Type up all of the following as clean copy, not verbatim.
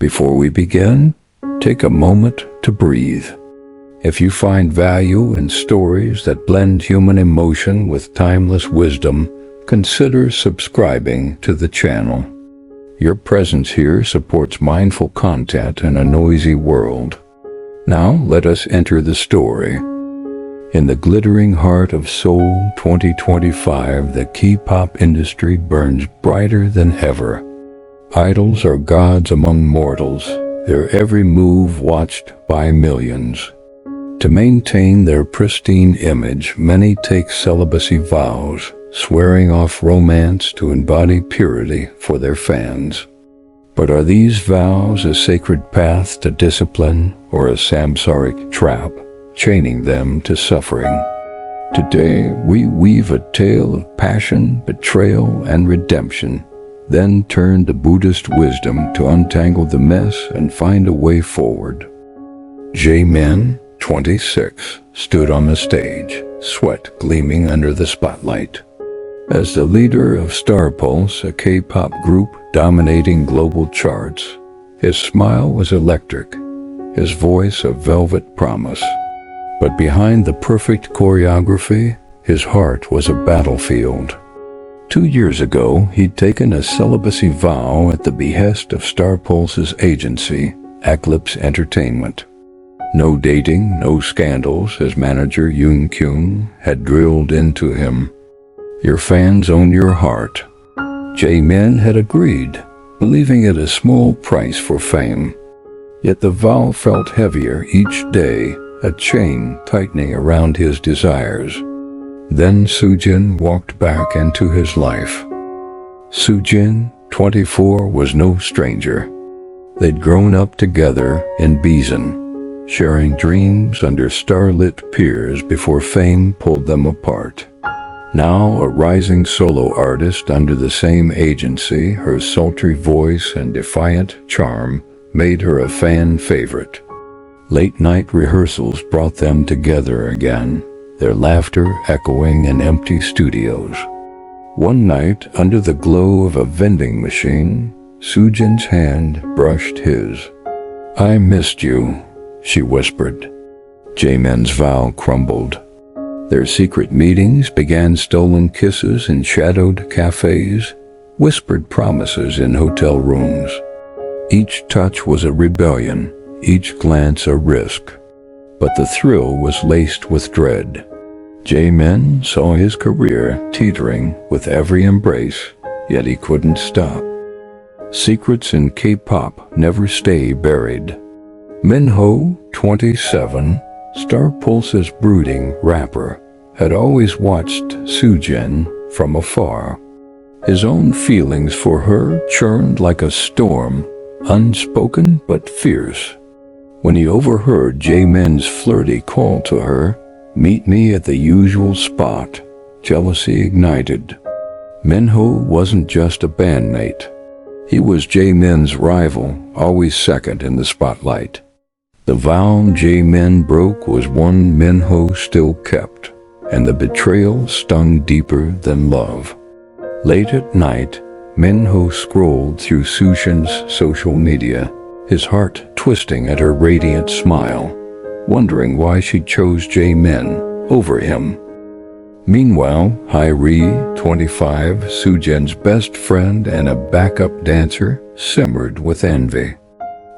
Before we begin, take a moment to breathe. If you find value in stories that blend human emotion with timeless wisdom, consider subscribing to the channel. Your presence here supports mindful content in a noisy world. Now let us enter the story. In the glittering heart of Seoul 2025, the K-pop industry burns brighter than ever. Idols are gods among mortals, their every move watched by millions. To maintain their pristine image, many take celibacy vows, swearing off romance to embody purity for their fans. But are these vows a sacred path to discipline or a Samsaric trap, chaining them to suffering? Today, we weave a tale of passion, betrayal, and redemption, then turn to Buddhist wisdom to untangle the mess and find a way forward. Jaemin, 26, stood on the stage, sweat gleaming under the spotlight. As the leader of Star Pulse, a K-pop group dominating global charts, his smile was electric, his voice a velvet promise. But behind the perfect choreography, his heart was a battlefield. 2 years ago, he'd taken a celibacy vow at the behest of Star Pulse's agency, Eclipse Entertainment. No dating, no scandals, as manager Yoon Kyung had drilled into him. Your fans own your heart. Jaemin had agreed, believing it a small price for fame. Yet the vow felt heavier each day, a chain tightening around his desires. Then Soojin walked back into his life. Soojin, 24, was no stranger. They'd grown up together in Bizen, sharing dreams under starlit piers before fame pulled them apart. Now a rising solo artist under the same agency, her sultry voice and defiant charm made her a fan favorite. Late-night rehearsals brought them together again, their laughter echoing in empty studios. One night, under the glow of a vending machine, Soojin's hand brushed his. "I missed you," she whispered. Jaemin's vow crumbled. Their secret meetings began stolen kisses in shadowed cafes, whispered promises in hotel rooms. Each touch was a rebellion, each glance a risk. But the thrill was laced with dread. Jaemin saw his career teetering with every embrace, yet he couldn't stop. Secrets in K-pop never stay buried. Minho, 27, Star Pulse's brooding rapper, had always watched Soojin from afar. His own feelings for her churned like a storm, unspoken but fierce. When he overheard Jaemin's flirty call to her, "Meet me at the usual spot," jealousy ignited. Minho wasn't just a bandmate. He was Jaemin's rival, always second in the spotlight. The vow Jaemin broke was one Minho still kept, and the betrayal stung deeper than love. Late at night, Minho scrolled through Soojin's social media, his heart twisting at her radiant smile, wondering why she chose Jaemin over him. Meanwhile, Hairi, 25, Soojin's best friend and a backup dancer, simmered with envy.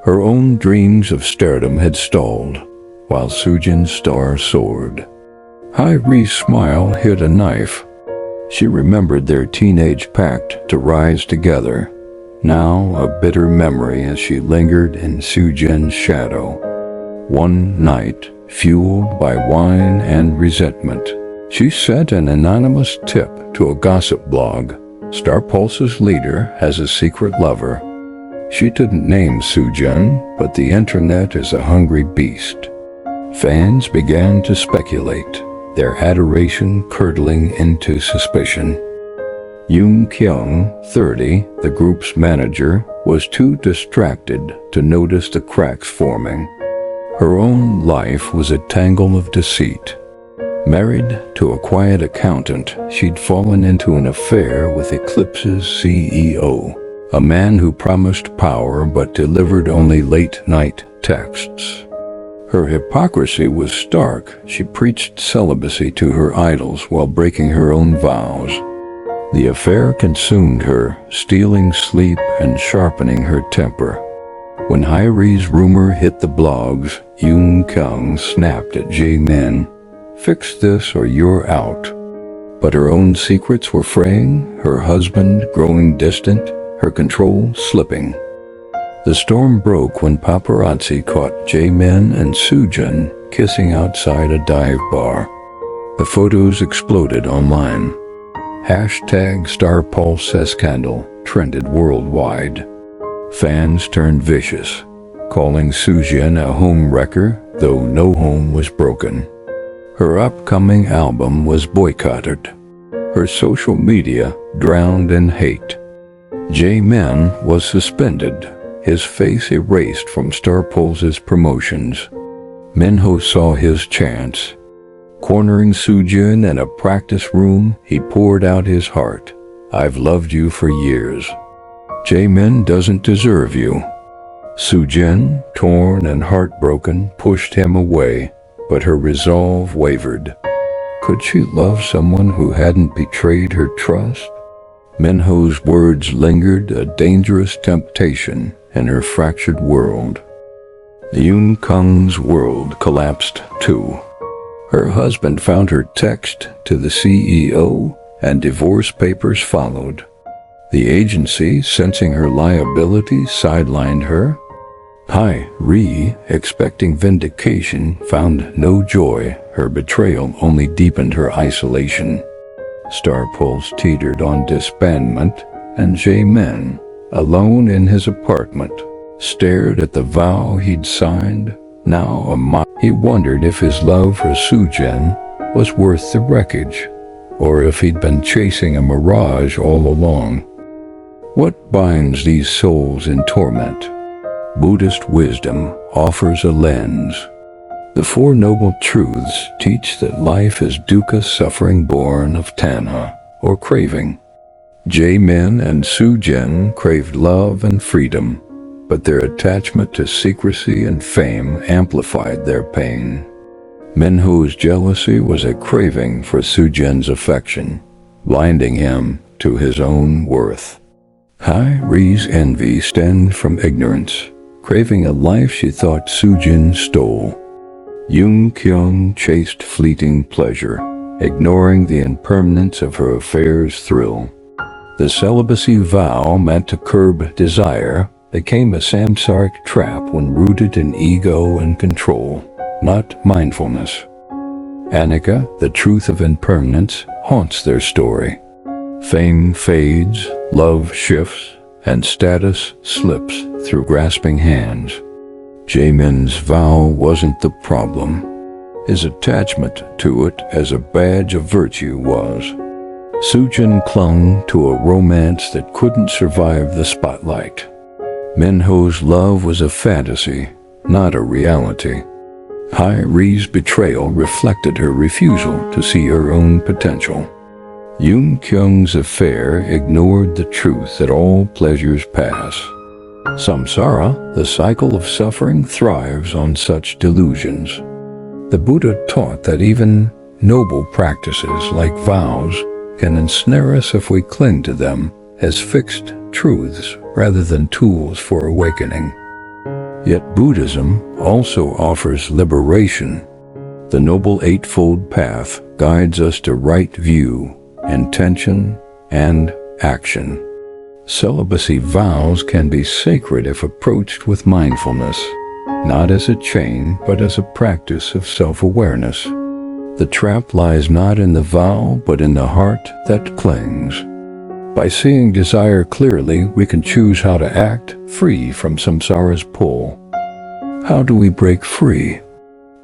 Her own dreams of stardom had stalled, while Soojin's star soared. Hairi's smile hid a knife. She remembered their teenage pact to rise together, now a bitter memory as she lingered in Soojin's shadow. One night, fueled by wine and resentment, she sent an anonymous tip to a gossip blog. Star Pulse's leader has a secret lover. She didn't name Soojin, but the internet is a hungry beast. Fans began to speculate, their adoration curdling into suspicion. Yoon Kyung, 30, the group's manager, was too distracted to notice the cracks forming. Her own life was a tangle of deceit. Married to a quiet accountant, she'd fallen into an affair with Eclipse's CEO, a man who promised power but delivered only late-night texts. Her hypocrisy was stark. She preached celibacy to her idols while breaking her own vows. The affair consumed her, stealing sleep and sharpening her temper. When Hyri's rumor hit the blogs, Yoon Kyung snapped at Jae-min, "Fix this or you're out." But her own secrets were fraying, her husband growing distant, her control slipping. The storm broke when paparazzi caught Jae-min and Soojin kissing outside a dive bar. The photos exploded online. #StarPulseScandal trended worldwide. Fans turned vicious, calling Soojin a home wrecker, though no home was broken. Her upcoming album was boycotted. Her social media drowned in hate. Jae-min was suspended, his face erased from StarPulse's promotions. Minho saw his chance. Cornering Soojin in a practice room, he poured out his heart. "I've loved you for years. Jae-min doesn't deserve you." Soojin, torn and heartbroken, pushed him away, but her resolve wavered. Could she love someone who hadn't betrayed her trust? Minho's words lingered, a dangerous temptation in her fractured world. Yoon Kyung's world collapsed too. Her husband found her text to the CEO, and divorce papers followed. The agency, sensing her liability, sidelined her. Hyri, expecting vindication, found no joy. Her betrayal only deepened her isolation. StarPulse teetered on disbandment, and Jae-min, alone in his apartment, stared at the vow he'd signed. Now he wondered if his love for Soojin was worth the wreckage, or if he'd been chasing a mirage all along. What binds these souls in torment? Buddhist wisdom offers a lens. The Four Noble Truths teach that life is dukkha, suffering born of tanha, or craving. Jae-min and Soojin craved love and freedom, but their attachment to secrecy and fame amplified their pain. Minho's jealousy was a craving for Soojin's affection, blinding him to his own worth. Hyri's envy stemmed from ignorance, craving a life she thought Soojin stole. Yoon Kyung chased fleeting pleasure, ignoring the impermanence of her affair's thrill. The celibacy vow, meant to curb desire, became a samsaric trap when rooted in ego and control, not mindfulness. Anika, the truth of impermanence, haunts their story. Fame fades, love shifts, and status slips through grasping hands. Jae-min's vow wasn't the problem. His attachment to it as a badge of virtue was. Soojin clung to a romance that couldn't survive the spotlight. Minho's love was a fantasy, not a reality. Hyri's betrayal reflected her refusal to see her own potential. Yoon Kyung's affair ignored the truth that all pleasures pass. Samsara, the cycle of suffering, thrives on such delusions. The Buddha taught that even noble practices like vows can ensnare us if we cling to them as fixed truths rather than tools for awakening. Yet Buddhism also offers liberation. The Noble Eightfold Path guides us to right view, intention, and action. Celibacy vows can be sacred if approached with mindfulness, not as a chain but as a practice of self-awareness. The trap lies not in the vow but in the heart that clings. By seeing desire clearly, we can choose how to act free from samsara's pull. How do we break free?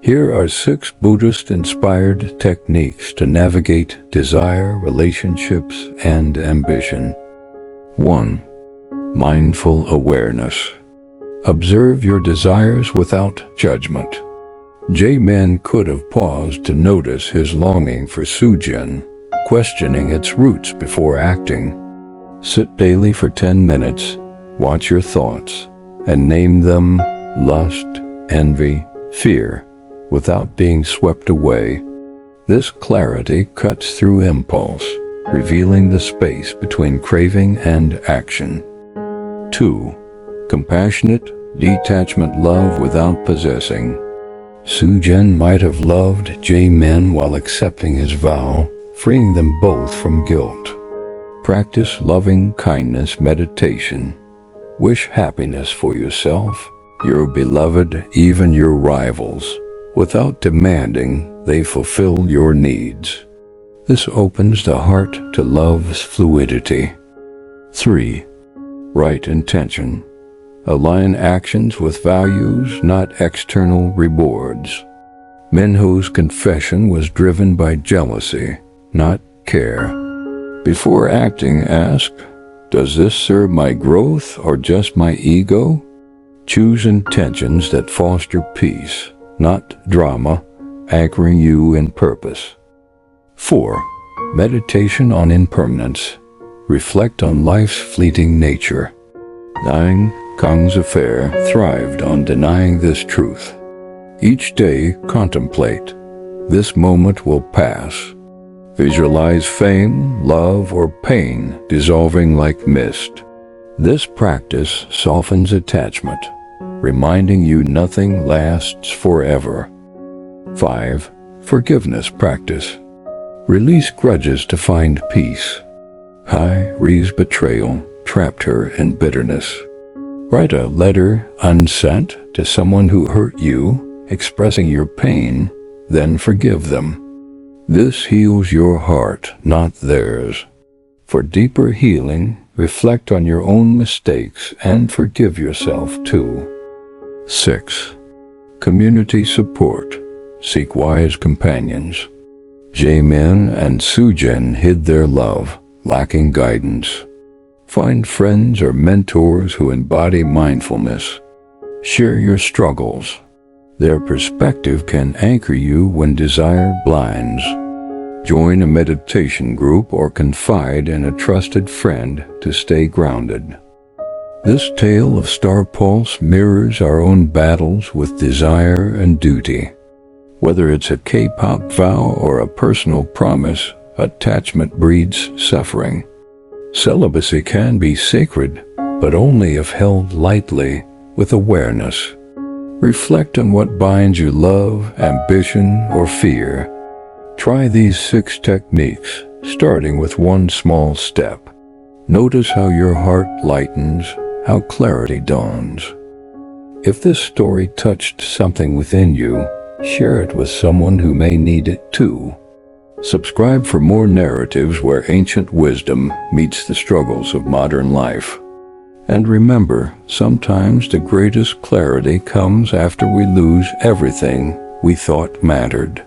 Here are 6 Buddhist-inspired techniques to navigate desire, relationships, and ambition. 1. Mindful awareness. Observe your desires without judgment. Jae-min could have paused to notice his longing for Soojin, questioning its roots before acting. Sit daily for 10 minutes, watch your thoughts, and name them lust, envy, fear, without being swept away. This clarity cuts through impulse, revealing the space between craving and action. 2. Compassionate, detachment love without possessing. Sujin might have loved Jae-min while accepting his vow, freeing them both from guilt. Practice loving kindness meditation. Wish happiness for yourself, your beloved, even your rivals, without demanding they fulfill your needs. This opens the heart to love's fluidity. 3. Right intention. Align actions with values, not external rewards. Minho's confession was driven by jealousy, not care. Before acting, ask, does this serve my growth or just my ego? Choose intentions that foster peace, not drama, anchoring you in purpose. 4. Meditation on impermanence. Reflect on life's fleeting nature. Nang Kang's affair thrived on denying this truth. Each day, contemplate. This moment will pass. Visualize fame, love, or pain dissolving like mist. This practice softens attachment, reminding you nothing lasts forever. 5. Forgiveness practice. Release grudges to find peace. Hai Ri's betrayal trapped her in bitterness. Write a letter unsent to someone who hurt you, expressing your pain, then forgive them. This heals your heart, not theirs. For deeper healing, reflect on your own mistakes and forgive yourself too. 6. Community support. Seek wise companions. Jae-min and Sujin hid their love, lacking guidance. Find friends or mentors who embody mindfulness. Share your struggles. Their perspective can anchor you when desire blinds. Join a meditation group or confide in a trusted friend to stay grounded. This tale of Star Pulse mirrors our own battles with desire and duty. Whether it's a K-pop vow or a personal promise, attachment breeds suffering. Celibacy can be sacred, but only if held lightly with awareness. Reflect on what binds you: love, ambition, or fear. Try these 6 techniques, starting with one small step. Notice how your heart lightens, how clarity dawns. If this story touched something within you, share it with someone who may need it too. Subscribe for more narratives where ancient wisdom meets the struggles of modern life. And remember, sometimes the greatest clarity comes after we lose everything we thought mattered.